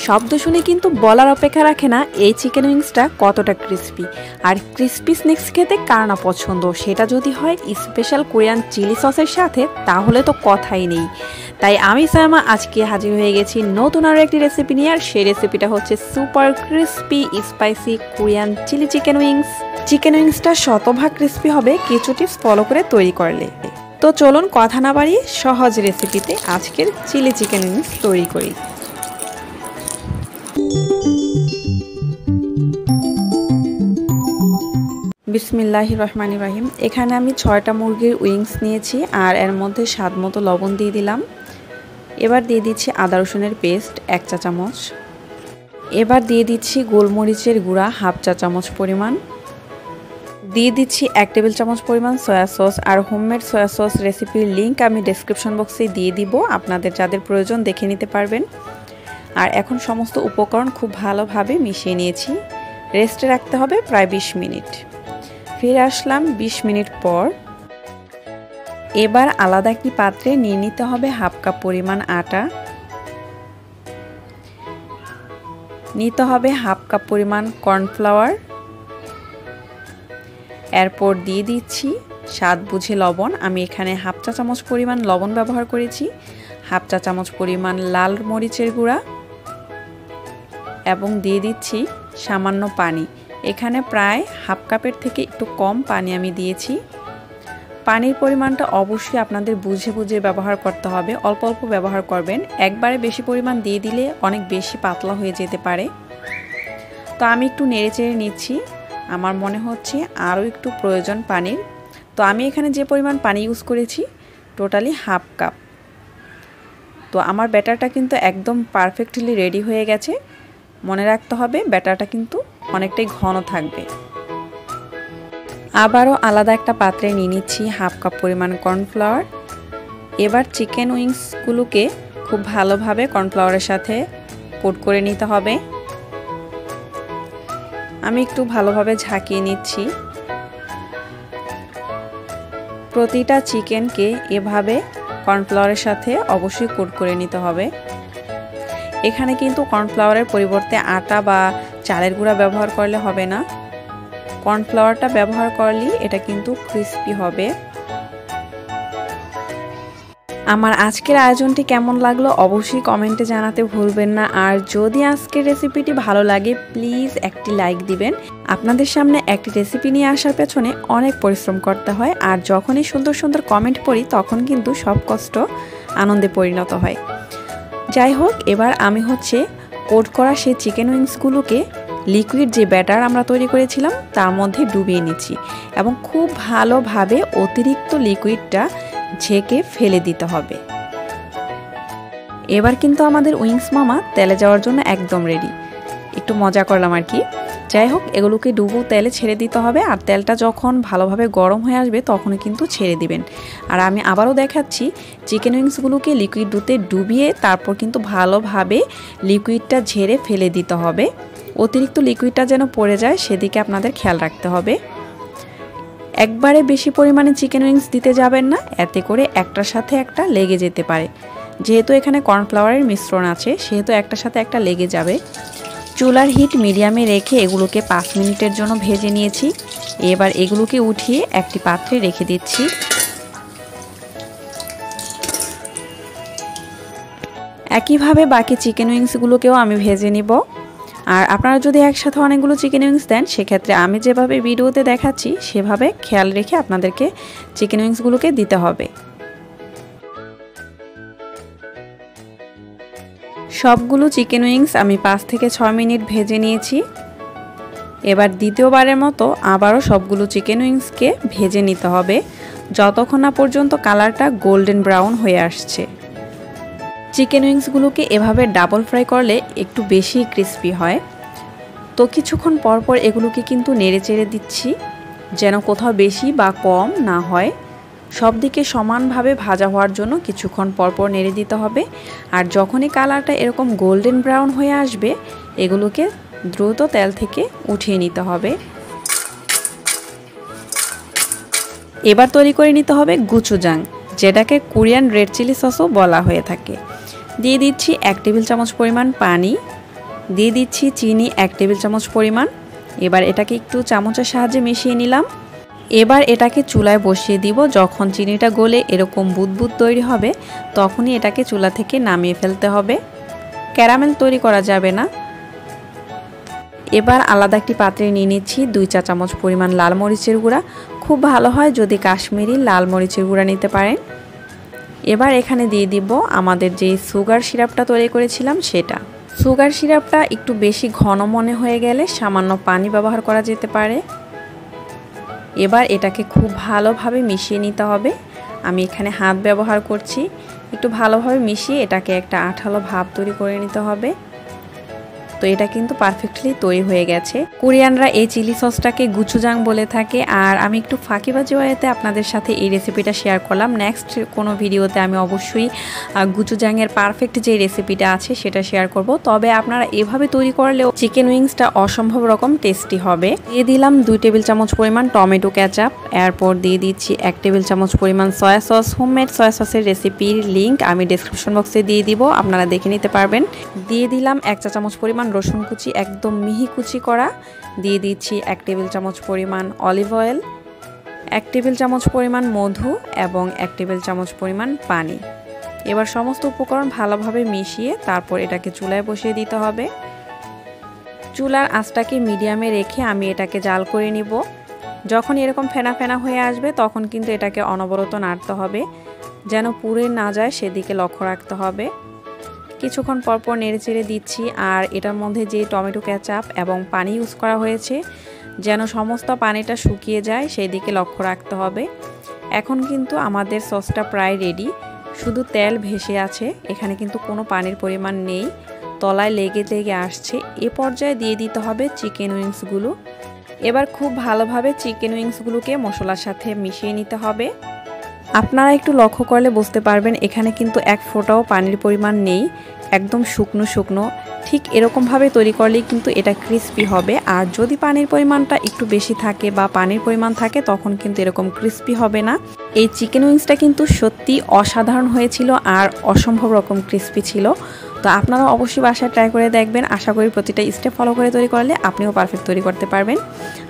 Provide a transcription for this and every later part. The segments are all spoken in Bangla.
শব্দ শুনে কিন্তু বলার অপেক্ষা রাখে না এই চিকেন উইংসটা কতটা ক্রিস্পি। আর ক্রিস্পি স্ন্যাক্স খেতে কার না পছন্দ, সেটা যদি হয় স্পেশাল কোরিয়ান চিলি সসের সাথে, তাহলে তো কথাই নেই। তাই আমি সায়মা আজকে হাজির হয়ে গেছি নতুন আরও একটি রেসিপি নিয়ে। আর সেই রেসিপিটা হচ্ছে super crispy spicy Korean chili chicken wings. Chicken উইংসটা শতভাগ ক্রিস্পি হবে কিছু টিপস ফলো করে তৈরি করলে। তো চলুন কথা না বাড়িয়ে সহজ রেসিপিতে আজকের চিলি চিকেন উইংস তৈরি করি। বিসমিল্লাহির রহমানির রহিম। এখানে আমি 6টা মুরগির উইংস নিয়েছি আর এর মধ্যে স্বাদ মতো লবণ দিয়ে দিলাম। এবার দিয়ে দিচ্ছি আদা রসুনের পেস্ট 1 চা চামচ। এবার দিয়ে দিচ্ছি গোলমরিচের গুঁড়া 1/2 চা চামচ পরিমাণ। দিয়ে দিচ্ছি 1 টেবিল চামচ পরিমাণ সয়া সস। আর হোমমেড সয়া সস রেসিপির লিঙ্ক আমি ডেসক্রিপশন বক্সে দিয়ে দিব, আপনাদের যাদের প্রয়োজন দেখে নিতে পারবেন। আর এখন সমস্ত উপকরণ খুব ভালোভাবে মিশিয়ে নিয়েছি। রেস্টে রাখতে হবে প্রায় 20 মিনিট। ফিরে আসলাম 20 মিনিট পর। এবার আলাদা একটি পাত্রে নিয়ে নিতে হবে 1/2 কাপ পরিমাণ আটা, নিতে হবে 1/2 কাপ পরিমাণ কর্নফ্লাওয়ার। এরপর দিয়ে দিচ্ছি স্বাদ বুঝে লবণ। আমি এখানে 1/2 চা চামচ পরিমাণ লবণ ব্যবহার করেছি, 1/2 চা চামচ পরিমাণ লাল মরিচের গুঁড়া এবং দিয়ে দিচ্ছি সামান্য পানি। এখানে প্রায় 1/2 কাপের থেকে একটু কম পানি আমি দিয়েছি। পানির পরিমাণটা অবশ্যই আপনাদের বুঝে বুঝে ব্যবহার করতে হবে, অল্প অল্প ব্যবহার করবেন। একবারে বেশি পরিমাণ দিয়ে দিলে অনেক বেশি পাতলা হয়ে যেতে পারে। তো আমি একটু নেড়ে চেড়ে নিচ্ছি, আমার মনে হচ্ছে আরও একটু প্রয়োজন পানির। তো আমি এখানে যে পরিমাণ পানি ইউজ করেছি টোটালি 1/2 কাপ। তো আমার ব্যাটারটা কিন্তু একদম পারফেক্টলি রেডি হয়ে গেছে। মনে রাখতে হবে ব্যাটারটা কিন্তু অনেকটাই ঘন থাকবে। আবারও আলাদা একটা পাত্রে নিয়ে নিচ্ছি 1/2 কাপ পরিমাণ কর্নফ্লাওয়ার। এবার চিকেন উইংসগুলোকে খুব ভালোভাবে কর্নফ্লাওয়ারের সাথে কোট করে নিতে হবে। আমি একটু ভালোভাবে ঝাঁকিয়ে নিচ্ছি। প্রতিটা চিকেনকে এভাবে কর্নফ্লাওয়ারের সাথে অবশ্যই কোট করে নিতে হবে। এখানে কিন্তু কর্নফ্লাওয়ারের পরিবর্তে আটা বা চালের গুঁড়া ব্যবহার করলে হবে না, কর্নফ্লাওয়ারটা ব্যবহার করলেই এটা কিন্তু ক্রিস্পি হবে। আমার আজকের আয়োজনটি কেমন লাগলো অবশ্যই কমেন্টে জানাতে ভুলবেন না। আর যদি আজকের রেসিপিটি ভালো লাগে প্লিজ একটি লাইক দিবেন। আপনাদের সামনে একটি রেসিপি নিয়ে আসার পেছনে অনেক পরিশ্রম করতে হয়, আর যখনই সুন্দর সুন্দর কমেন্ট পড়ি তখন কিন্তু সব কষ্ট আনন্দে পরিণত হয়। যাই হোক, এবার আমি কোট করা সেই চিকেন উইংসগুলোকে লিকুইড যে ব্যাটার আমরা তৈরি করেছিলাম তার মধ্যে ডুবিয়ে নিচ্ছি এবং খুব ভালোভাবে অতিরিক্ত লিকুইডটা ঝেঁকে ফেলে দিতে হবে। এবার কিন্তু আমাদের উইংস মামা তেলে যাওয়ার জন্য একদম রেডি। একটু মজা করলাম আর কি। যাই হোক, এগুলোকে ডুবো তেলে ছেড়ে দিতে হবে। আর তেলটা যখন ভালোভাবে গরম হয়ে আসবে তখনই কিন্তু ছেড়ে দিবেন। আর আমি আবারও দেখাচ্ছি, চিকেন উইংসগুলোকে লিকুইড দুধে ডুবিয়ে তারপর কিন্তু ভালোভাবে লিকুইডটা ঝেড়ে ফেলে দিতে হবে। অতিরিক্ত লিকুইডটা যেন পড়ে যায় সেদিকে আপনাদের খেয়াল রাখতে হবে। একবারে বেশি পরিমাণে চিকেন উইংস দিতে যাবেন না, এতে করে একটার সাথে একটা লেগে যেতে পারে। যেহেতু এখানে কর্নফ্লাওয়ারের মিশ্রণ আছে সেহেতু একটার সাথে একটা লেগে যাবে। চুলার হিট মিডিয়ামে রেখে এগুলোকে 5 মিনিটের জন্য ভেজে নিয়েছি। এবার এগুলোকে উঠিয়ে একটি পাত্রে রেখে দিচ্ছি। একইভাবে বাকি চিকেন উইংসগুলোকেও আমি ভেজে নিব। আর আপনারা যদি একসাথে অনেকগুলো চিকেন উইংস দেন সেক্ষেত্রে আমি যেভাবে ভিডিওতে দেখাচ্ছি সেভাবে খেয়াল রেখে আপনাদেরকে চিকেন উইংসগুলোকে দিতে হবে। সবগুলো চিকেন উইংস আমি 5 থেকে 6 মিনিট ভেজে নিয়েছি। এবার দ্বিতীয়বারের মতো আবারও সবগুলো চিকেন উইংসকে ভেজে নিতে হবে যতক্ষণ না পর্যন্ত কালারটা গোল্ডেন ব্রাউন হয়ে আসছে। চিকেন উইংসগুলোকে এভাবে ডাবল ফ্রাই করলে একটু বেশি ক্রিস্পি হয়। তো কিছুক্ষণ পর পর এগুলোকে কিন্তু নেড়ে চেড়ে দিচ্ছি যেন কোথাও বেশি বা কম না হয়। সব দিকে সমানভাবে ভাজা হওয়ার জন্য কিছুক্ষণ পর পর নেড়ে দিতে হবে। আর যখনই কালারটা এরকম গোল্ডেন ব্রাউন হয়ে আসবে এগুলোকে দ্রুত তেল থেকে উঠিয়ে নিতে হবে। এবার তৈরি করে নিতে হবে গুচুজাং, যেটাকে কোরিয়ান রেড চিলি সসও বলা হয়ে থাকে। দিয়ে দিচ্ছি 1 টেবিল চামচ পরিমাণ পানি। দিয়ে দিচ্ছি চিনি 1 টেবিল চামচ পরিমাণ। এবার এটাকে একটু চামচের সাহায্যে মিশিয়ে নিলাম। এবার এটাকে চুলায় বসিয়ে দিব। যখন চিনিটা গলে এরকম বুদবুদ তৈরি হবে তখনই এটাকে চুলা থেকে নামিয়ে ফেলতে হবে। ক্যারামেল তৈরি করা যাবে না। এবার আলাদা একটি পাত্রে নিয়ে নিচ্ছি 2 চা চামচ পরিমাণ লাল মরিচের গুঁড়া। খুব ভালো হয় যদি কাশ্মীরি লাল মরিচের গুঁড়া নিতে পারেন। এবার এখানে দিয়ে দিব আমাদের যে সুগার সিরাপটা তৈরি করেছিলাম সেটা। সুগার সিরাপটা একটু বেশি ঘন মনে হয়ে গেলে সামান্য পানি ব্যবহার করা যেতে পারে। এবার এটাকে খুব ভালোভাবে মিশিয়ে নিতে হবে। আমি এখানে হাত ব্যবহার করছি। একটু ভালোভাবে মিশিয়ে এটাকে একটা আঠালো ভাব তৈরি করে নিতে হবে। তো এটা কিন্তু পারফেক্টলি তৈরি হয়ে গেছে। কোরিয়ানরা এই চিলি সসটাকে গুচুজাং বলে থাকে, আর আমি একটু ফাঁকিবাজি ওয়েতে আপনাদের সাথে এই রেসিপিটা শেয়ার করলাম। নেক্সট কোনো ভিডিওতে আমি অবশ্যই গুচুজাংয়ের পারফেক্ট যে রেসিপিটা আছে সেটা শেয়ার করব। তবে আপনারা এভাবে তৈরি করলেও চিকেন উইংসটা অসম্ভব রকম টেস্টি হবে। দিয়ে দিলাম 2 টেবিল চামচ পরিমাণ টমেটো কেচাপ। এরপর দিয়ে দিচ্ছি 1 টেবিল চামচ পরিমাণ সয়া সস। হোমমেড সয়া সসের রেসিপির লিঙ্ক আমি ডেসক্রিপশন বক্সে দিয়ে দিব, আপনারা দেখে নিতে পারবেন। দিয়ে দিলাম 1 চা চামচ পরিমাণ রসুন কুচি, একদম মিহি কুচি করা। দিয়ে দিচ্ছি 1 টেবিল চামচ পরিমাণ অলিভ অয়েল, 1 টেবিল চামচ পরিমাণ মধু এবং 1 টেবিল চামচ পরিমাণ পানি। এবার সমস্ত উপকরণ ভালোভাবে মিশিয়ে তারপর এটাকে চুলায় বসিয়ে দিতে হবে। চুলার আঁচটাকে মিডিয়ামে রেখে আমি এটাকে জাল করে নিব। যখন এরকম ফেনা ফেনা হয়ে আসবে তখন কিন্তু এটাকে অনবরত নাড়তে হবে, যেন পুড়ে না যায় সেদিকে লক্ষ্য রাখতে হবে। কিছুক্ষণ পরপর নেড়েচেড়ে দিচ্ছি। আর এটার মধ্যে যে টমেটো কেচাপ এবং পানি ইউজ করা হয়েছে যেন সমস্ত পানিটা শুকিয়ে যায় সেই দিকে লক্ষ্য রাখতে হবে। এখন কিন্তু আমাদের সসটা প্রায় রেডি, শুধু তেল ভেসে আছে, এখানে কিন্তু কোনো পানির পরিমাণ নেই, তলায় লেগে লেগে আসছে। এ পর্যায়ে দিয়ে দিতে হবে চিকেন উইংসগুলো। এবার খুব ভালোভাবে চিকেন উইংসগুলোকে মশলার সাথে মিশিয়ে নিতে হবে। আপনারা একটু লক্ষ্য করলে বুঝতে পারবেন এখানে কিন্তু 1 ফোঁটাও পানির পরিমাণ নেই, একদম শুকনো শুকনো। ঠিক এরকমভাবে তৈরি করলেই কিন্তু এটা ক্রিস্পি হবে। আর যদি পানির পরিমাণটা একটু বেশি থাকে বা পানির পরিমাণ থাকে তখন কিন্তু এরকম ক্রিস্পি হবে না। এই চিকেন উইংসটা কিন্তু সত্যি অসাধারণ হয়েছিল আর অসম্ভব রকম ক্রিস্পি ছিল। তো আপনারা অবশ্যই বাসায় ট্রাই করে দেখবেন। আশা করি প্রতিটা স্টেপ ফলো করে তৈরি করলে আপনিও পারফেক্ট তৈরি করতে পারবেন।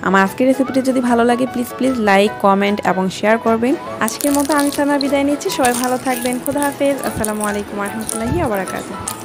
আমার আজকের রেসিপিটি যদি ভালো লাগে প্লিজ লাইক, কমেন্ট এবং শেয়ার করবেন। আজকের মতো আমি সালমা বিদায় নিচ্ছি। সবাই ভালো থাকবেন। খোদা হাফেজ। আসসালামু আলাইকুম ওয়া রাহমাতুল্লাহি ওয়া বারাকাতুহু।